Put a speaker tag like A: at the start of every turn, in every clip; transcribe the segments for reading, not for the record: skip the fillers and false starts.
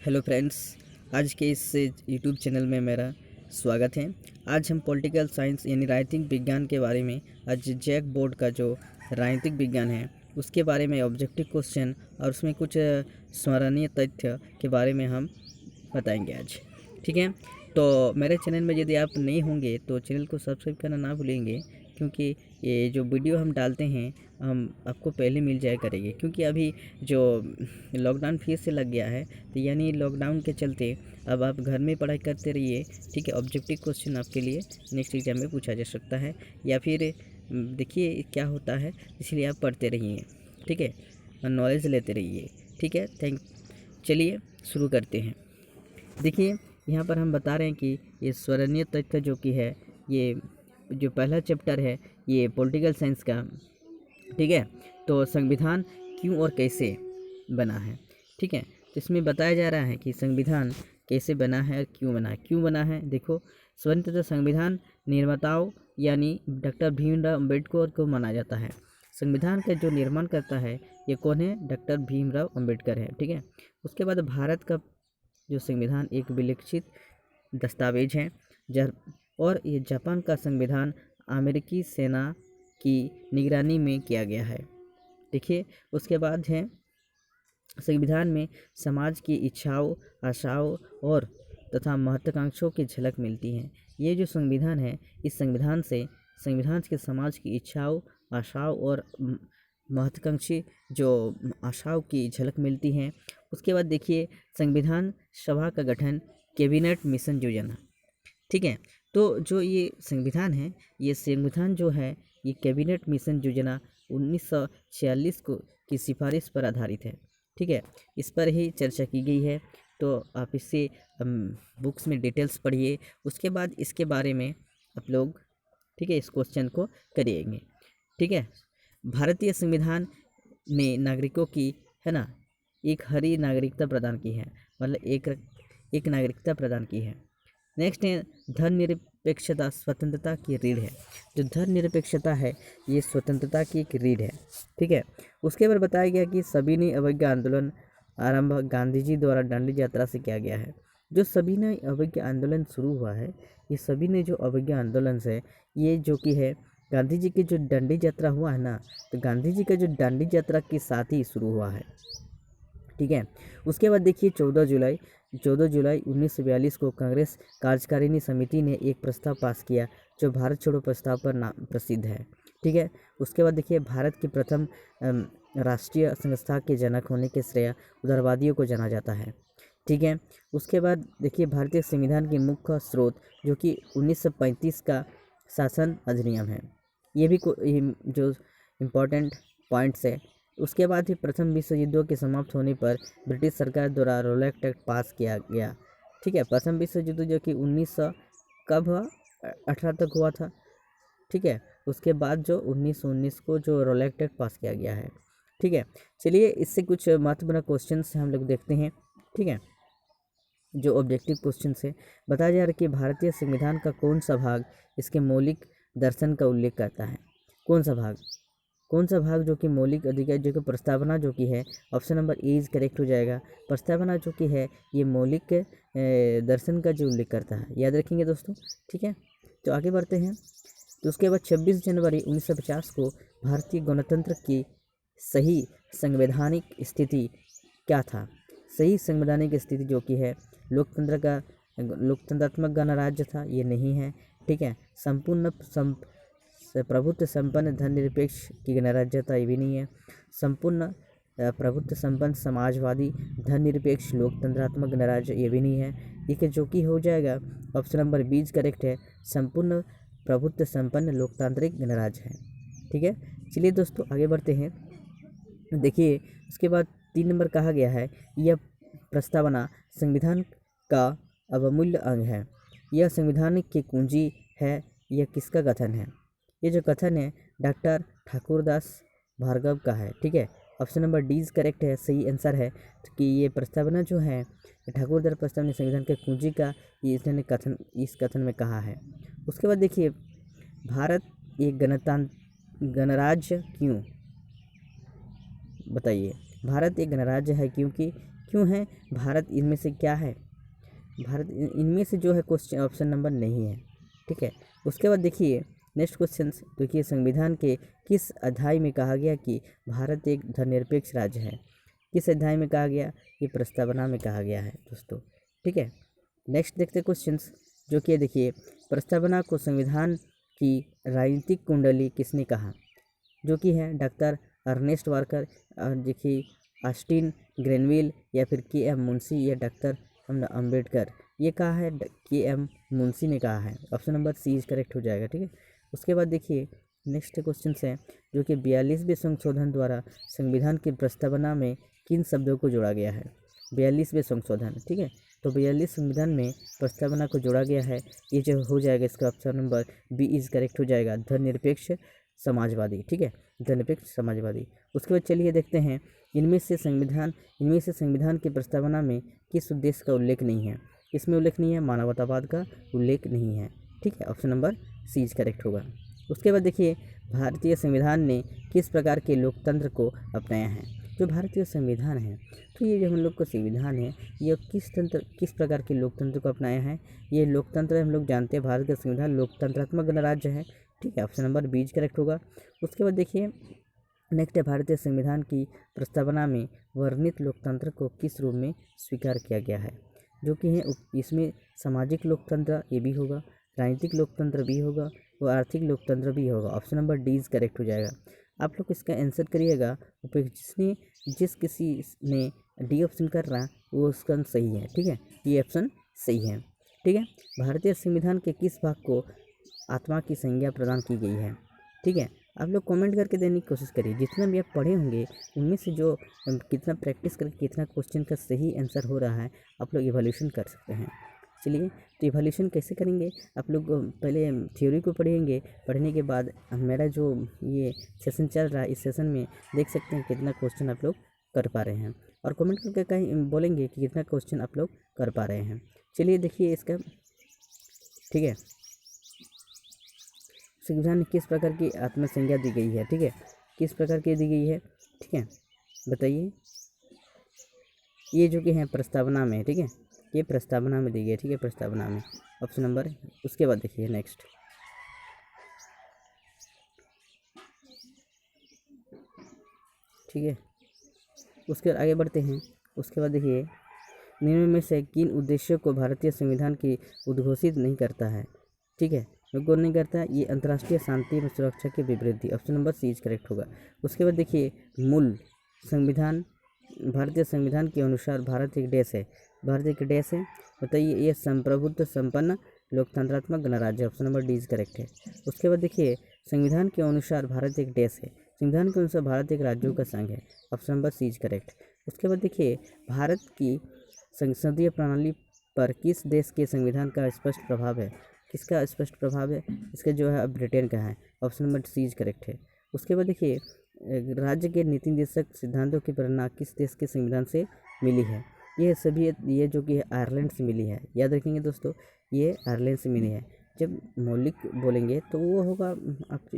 A: Hello friends, आज के इस यूट्यूब चैनल में मेरा स्वागत है। आज हम पॉलिटिकल साइंस यानी राजनीतिक विज्ञान के बारे में आज जैक बोर्ड का जो राजनीतिक विज्ञान है उसके बारे में ऑब्जेक्टिव क्वेश्चन और उसमें कुछ स्मरणीय तथ्य के बारे में हम बताएंगे आज। ठीक है, तो मेरे चैनल में यदि आप नए होंगे तो चैनल को सब्सक्राइब करना ना भूलेंगे, क्योंकि ये जो वीडियो हम डालते हैं हम आपको पहले मिल जाया करेंगे। क्योंकि अभी जो लॉकडाउन फिर से लग गया है, तो यानी लॉकडाउन के चलते अब आप घर में पढ़ाई करते रहिए। ठीक है, ऑब्जेक्टिव क्वेश्चन आपके लिए नेक्स्ट एग्जाम में पूछा जा सकता है, या फिर देखिए क्या होता है, इसलिए आप पढ़ते रहिए। ठीक है, और नॉलेज लेते रहिए। ठीक है, चलिए शुरू करते हैं। देखिए यहाँ पर हम बता रहे हैं कि ये स्मरणीय तथ्य जो कि है, ये जो पहला चैप्टर है ये पॉलिटिकल साइंस का। ठीक है, तो संविधान क्यों और कैसे बना है। ठीक है, तो इसमें बताया जा रहा है कि संविधान कैसे बना है और क्यों बना है। देखो, स्वतंत्र संविधान निर्माताओं यानी डॉक्टर भीमराव अम्बेडकर को माना जाता है। संविधान का जो निर्माण करता है ये कौन है? डॉक्टर भीमराव अम्बेडकर है। ठीक है, उसके बाद भारत का जो संविधान एक विलिखित दस्तावेज है और ये जापान का संविधान अमेरिकी सेना की निगरानी में किया गया है। देखिए, उसके बाद है संविधान में समाज की इच्छाओं, आशाओं और तथा महत्वाकांक्षाओं की झलक मिलती है। ये जो संविधान है, इस संविधान के समाज की इच्छाओं, आशाओं और महत्वाकांक्षी जो आशाओं की झलक मिलती है। उसके बाद देखिए संविधान सभा का गठन, कैबिनेट मिशन योजना। ठीक है, तो जो ये संविधान है, ये संविधान जो है ये कैबिनेट मिशन योजना 1946 को की सिफारिश पर आधारित है। ठीक है, इस पर ही चर्चा की गई है, तो आप इससे बुक्स में डिटेल्स पढ़िए। उसके बाद इसके बारे में आप लोग, ठीक है, इस क्वेश्चन को करिएंगे। ठीक है, भारतीय संविधान ने नागरिकों की, है ना, एक हरी नागरिकता प्रदान की है, मतलब एक नागरिकता प्रदान की है। नेक्स्ट है धर्मनिरपेक्षता स्वतंत्रता की रीढ़ है। जो धर्मनिरपेक्षता है ये स्वतंत्रता की एक रीढ़ है। ठीक है, उसके बाद बताया गया कि सविनय अवज्ञा आंदोलन आरंभ गांधी जी द्वारा दांडी यात्रा से किया गया है। जो सविनय अवज्ञा आंदोलन शुरू हुआ है, ये सविनय जो अवज्ञा आंदोलन है, ये जो कि है गांधी जी की जो दांडी यात्रा हुआ है ना, तो गांधी जी का जो दांडी यात्रा के साथ ही शुरू हुआ है। ठीक है, उसके बाद देखिए 14 जुलाई 1942 को कांग्रेस कार्यकारिणी समिति ने एक प्रस्ताव पास किया जो भारत छोड़ो प्रस्ताव पर नाम प्रसिद्ध है। ठीक है, उसके बाद देखिए भारत की प्रथम राष्ट्रीय संस्था के जनक होने के श्रेय उदारवादियों को जाना जाता है। ठीक है, उसके बाद देखिए भारतीय संविधान की मुख्य स्रोत जो कि 1935 का शासन अधिनियम है। ये भी जो इम्पोर्टेंट पॉइंट्स है। उसके बाद ही प्रथम विश्व युद्ध के समाप्त होने पर ब्रिटिश सरकार द्वारा रोलैक्ट एक्ट पास किया गया। ठीक है, प्रथम विश्व युद्ध जो कि 1900 कब हुआ? 18 तक हुआ था। ठीक है, उसके बाद जो 1919 को जो रोलैक्ट एक्ट पास किया गया है। ठीक है, चलिए इससे कुछ महत्वपूर्ण क्वेश्चन हम लोग देखते हैं। ठीक है, जो ऑब्जेक्टिव क्वेश्चन से बताया जा रहा है कि भारतीय संविधान का कौन सा भाग इसके मौलिक दर्शन का उल्लेख करता है। कौन सा भाग जो कि मौलिक अधिकार जो कि प्रस्तावना जो कि है, option number A is correct हो जाएगा। प्रस्तावना जो कि है ये मौलिक दर्शन का जो उल्लेख करता है, याद रखेंगे दोस्तों। ठीक है, तो आगे बढ़ते हैं। तो उसके बाद 26 जनवरी 1950 को भारतीय गणतंत्र की सही संवैधानिक स्थिति क्या था? सही संवैधानिक स्थिति जो कि है लोकतंत्रात्मक गणराज्य था, ये नहीं है। ठीक है, संपूर्ण प्रभुत्व संपन्न धर्मनिरपेक्ष की गणराज्यता, ये भी नहीं है। संपूर्ण प्रभुत्व संपन्न समाजवादी धर्मनिरपेक्ष लोकतंत्रात्मक गणराज्य, ये भी नहीं है। ये जो कि हो जाएगा ऑप्शन नंबर बी करेक्ट है, संपूर्ण प्रभुत्व संपन्न लोकतांत्रिक गणराज्य है। ठीक है, चलिए दोस्तों आगे बढ़ते हैं। देखिए उसके बाद 3 नंबर कहा गया है, यह प्रस्तावना संविधान का अवमूल्य अंग है, यह संविधान की कुंजी है, यह किसका कथन है? ये जो कथन है डॉक्टर ठाकुरदास भार्गव का है। ठीक है, ऑप्शन नंबर डी करेक्ट है, सही आंसर है। तो कि ये प्रस्तावना जो है ठाकुरदास प्रस्तावना संविधान के कुंजी का ये इसने इस कथन में कहा है। उसके बाद देखिए भारत एक गणराज्य क्यों? बताइए, भारत एक गणराज्य है क्योंकि क्यों है? भारत इनमें से क्या है? भारत इनमें से जो है क्वेश्चन ऑप्शन नंबर नहीं है, ठीक है। उसके बाद देखिए नेक्स्ट क्वेश्चन, देखिए संविधान के किस अध्याय में कहा गया कि भारत एक धर्मनिरपेक्ष राज्य है? किस अध्याय में कहा गया? ये प्रस्तावना में कहा गया है दोस्तों, ठीक है। नेक्स्ट देखते देखिए जो कि देखिए प्रस्तावना को संविधान की राजनीतिक कुंडली किसने कहा? जो कि है डॉक्टर अर्नेस्ट वाकर, देखिए ऑस्टिन ग्रेनविल, या फिर के.एम. मुंशी, या डॉक्टर अम्बेडकर। ये कहा है के.एम. मुंशी ने कहा है। Option number C is correct हो जाएगा, ठीक है। उसके बाद देखिए नेक्स्ट क्वेश्चन है जो कि 42वें संशोधन द्वारा संविधान की प्रस्तावना में किन शब्दों को जोड़ा गया है? 42वें संशोधन, ठीक है। तो 42 संविधान में प्रस्तावना को जोड़ा गया है, ये जो हो जाएगा इसका option number B is correct हो जाएगा, धर्मनिरपेक्ष समाजवादी, ठीक है, धर्मनिरपेक्ष समाजवादी। उसके बाद चलिए देखते हैं इनमें से संविधान की प्रस्तावना में किस उद्देश्य का उल्लेख नहीं है? इसमें उल्लेख नहीं है, मानवतावाद का उल्लेख नहीं है, ठीक है। Option number C is correct होगा। उसके बाद देखिए भारतीय संविधान ने किस प्रकार के लोकतंत्र को अपनाया है? जो भारतीय संविधान है, तो ये जो हम लोग का संविधान है, ये किस प्रकार के लोकतंत्र को अपनाया है? ये लोकतंत्र हम लोग जानते हैं, भारत का संविधान लोकतंत्रात्मक गणराज्य है, ठीक है। ऑप्शन नंबर बी करेक्ट होगा। उसके बाद देखिए नेक्स्ट है भारतीय संविधान की प्रस्तावना में वर्णित लोकतंत्र को किस रूप में स्वीकार किया गया है? जो कि है इसमें सामाजिक लोकतंत्र ये भी होगा, राजनीतिक लोकतंत्र भी होगा, और आर्थिक लोकतंत्र भी होगा। Option number D is correct हो जाएगा। आप लोग इसका आंसर करिएगा, जिस किसी ने डी ऑप्शन कर रहा वो उसका सही है, ठीक है, ये ऑप्शन सही है, ठीक है। भारतीय संविधान के किस भाग को आत्मा की संज्ञा प्रदान की गई है? ठीक है, आप लोग कमेंट करके देने की कोशिश करिए, जितना भी आप पढ़े होंगे उनमें से जो कितना प्रैक्टिस करके कितना क्वेश्चन का सही आंसर हो रहा है आप लोग इवैल्यूएशन कर सकते हैं। चलिए तो इवैल्यूएशन कैसे करेंगे? आप लोग पहले थ्योरी को पढ़ेंगे, पढ़ने के बाद मेरा जो ये सेशन चल रहा है इस सेशन में देख सकते हैं कितना क्वेश्चन आप लोग कर पा रहे हैं, और कमेंट करके कहीं बोलेंगे कि कितना क्वेश्चन आप लोग कर पा रहे हैं। चलिए देखिए इसका, ठीक है, संविधान में किस प्रकार की आत्मसंज्ञा दी गई है? ठीक है, किस प्रकार की दी गई है? ठीक है, बताइए। ये जो कि है प्रस्तावना में, ठीक है, ये प्रस्तावना में दी गई है, ठीक है, प्रस्तावना में। ऑप्शन नंबर, उसके बाद देखिए नेक्स्ट, ठीक है, उसके बाद आगे बढ़ते हैं। उसके बाद देखिए निम्न में से किन उद्देश्यों को भारतीय संविधान की उद्घोषित नहीं करता है? ठीक है, गौर नहीं करता है, ये अंतर्राष्ट्रीय शांति एवं सुरक्षा के विपरीत। Option number C is correct होगा। उसके बाद देखिए मूल संविधान, भारतीय संविधान के अनुसार भारत एक देश है, भारत एक देश है, बताइए। ये संप्रभुत्व संपन्न लोकतंत्रात्मक गणराज्य, option number D is correct है। उसके बाद देखिए संविधान के अनुसार भारत एक देश है, संविधान के अनुसार भारत एक राज्यों का संघ है, option number C is correct. उसके बाद देखिए भारत की संसदीय प्रणाली पर किस देश के संविधान का स्पष्ट प्रभाव है? किसका स्पष्ट प्रभाव है? इसका जो है ब्रिटेन का है, option number C is correct है। उसके बाद देखिए राज्य के नीति निर्देशक सिद्धांतों की प्रेरणा किस देश के संविधान से मिली है? ये सभी ये जो कि आयरलैंड से मिली है, याद रखेंगे दोस्तों, ये आयरलैंड से मिली है। जब मौलिक बोलेंगे तो वो होगा आप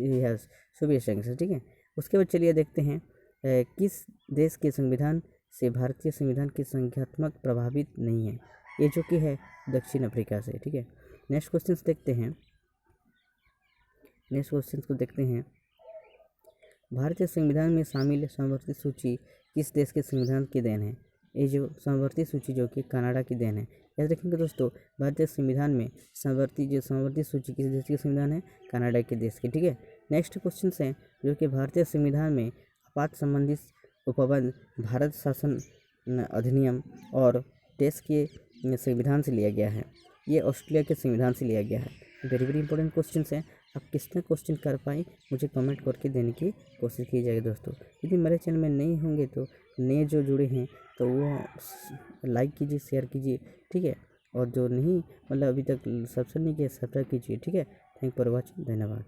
A: सोवियत संघ से, ठीक है। उसके बाद चलिए देखते हैं किस देश के संविधान से भारतीय संविधान की संख्यात्मक प्रभावित नहीं है? ये जो कि है दक्षिण अफ्रीका से, ठीक है। नेक्स्ट क्वेश्चन देखते हैं, नेक्स्ट क्वेश्चन को देखते हैं भारतीय संविधान में शामिल समवर्ती सूची किस देश के संविधान की देन है? ये जो समवर्ती सूची जो कि कनाडा की देन है, याद रखेंगे दोस्तों। भारतीय संविधान में समवर्ती सूची किस देश की संविधान है? कनाडा के देश की, ठीक है। नेक्स्ट क्वेश्चन है जो कि भारतीय संविधान में आपात संबंधित उपबंध भारत शासन अधिनियम और देश के संविधान से लिया गया है, ये ऑस्ट्रेलिया के संविधान से लिया गया है। वेरी वेरी इंपॉर्टेंट क्वेश्चन है, आप कितना क्वेश्चन कर पाए मुझे कमेंट करके देने की कोशिश की जाएगी दोस्तों। यदि मेरे चैनल में नहीं होंगे तो नए जो जुड़े हैं तो वो लाइक कीजिए, शेयर कीजिए, ठीक है, और जो नहीं मतलब अभी तक सब्सक्राइब नहीं किया सब्सक्राइब कीजिए, ठीक है। थैंक फॉर वॉचिंग, धन्यवाद।